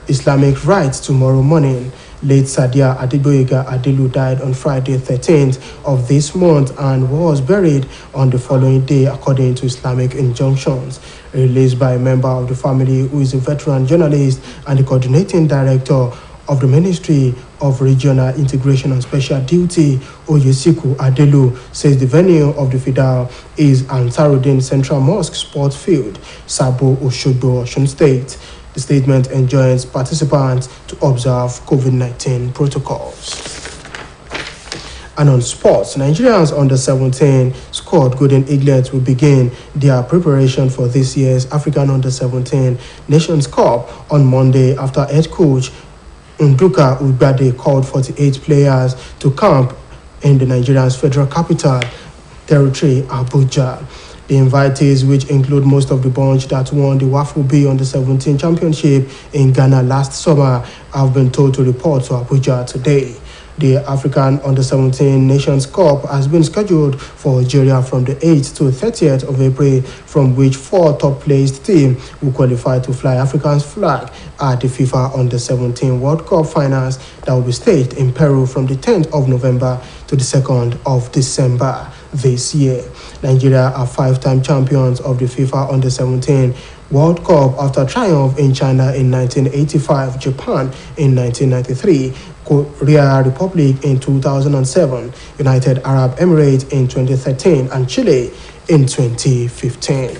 Islamic rites tomorrow morning. Late Sadia Adegboyega Adelu died on Friday 13th of this month and was buried on the following day according to Islamic injunctions. Released by a member of the family who is a veteran journalist and the coordinating director of the Ministry of Regional Integration and Special Duty, Oyesiku Adelu, says the venue of the fidal is Ansarudin Central Mosque Sports Field, Sabo, Oshogbo, Osun State. The statement enjoins participants to observe COVID-19 protocols. And on sports, Nigerians under 17 squad Golden Eaglets will begin their preparation for this year's African under 17 Nations Cup on Monday after head coach Nduka Ugbade called 48 players to camp in the Nigerian's federal capital territory, Abuja. The invitees, which include most of the bunch that won the WAFU B under 17 championship in Ghana last summer, have been told to report to Abuja today. The African Under 17 Nations Cup has been scheduled for Algeria from the 8th to 30th of April, from which 4 top-placed teams will qualify to fly Africa's flag at the FIFA Under 17 World Cup finals that will be staged in Peru from the 10th of November to the 2nd of December this year. Nigeria are 5-time champions of the FIFA Under 17 World Cup after triumph in China in 1985, Japan in 1993, Korea Republic in 2007, United Arab Emirates in 2013, and Chile in 2015.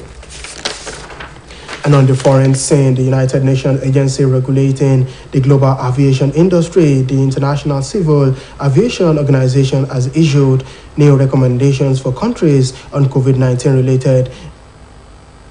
And on the foreign scene, the United Nations agency regulating the global aviation industry, the International Civil Aviation Organization, has issued new recommendations for countries on COVID-19 related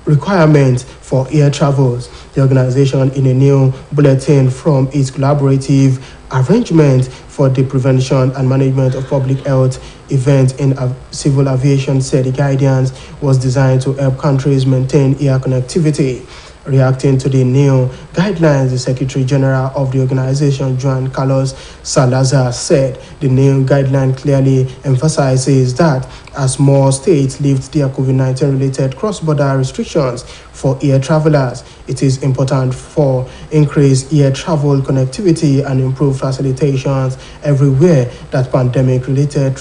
requirements for air travels. The organization, in a new bulletin from its collaborative arrangement for the prevention and management of public health events in civil aviation, said the guidance was designed to help countries maintain air connectivity. Reacting to the new guidelines, the Secretary General of the organization, Juan Carlos Salazar, said the new guideline clearly emphasizes that as more states lift their COVID-19 related cross-border restrictions for air travelers, it is important for increased air travel connectivity and improved facilitations everywhere that pandemic-related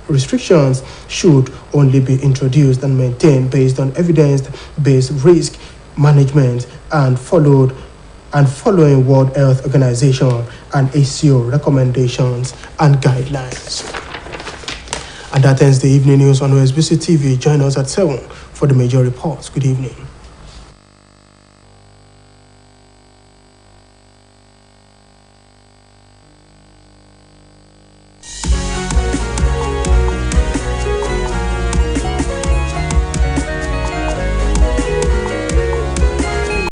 restrictions should only be introduced and maintained based on evidence-based risk management and following World Health Organization and ACO recommendations and guidelines. And that ends the evening news on OSBC TV. Join us at 7 for the major reports. Good evening.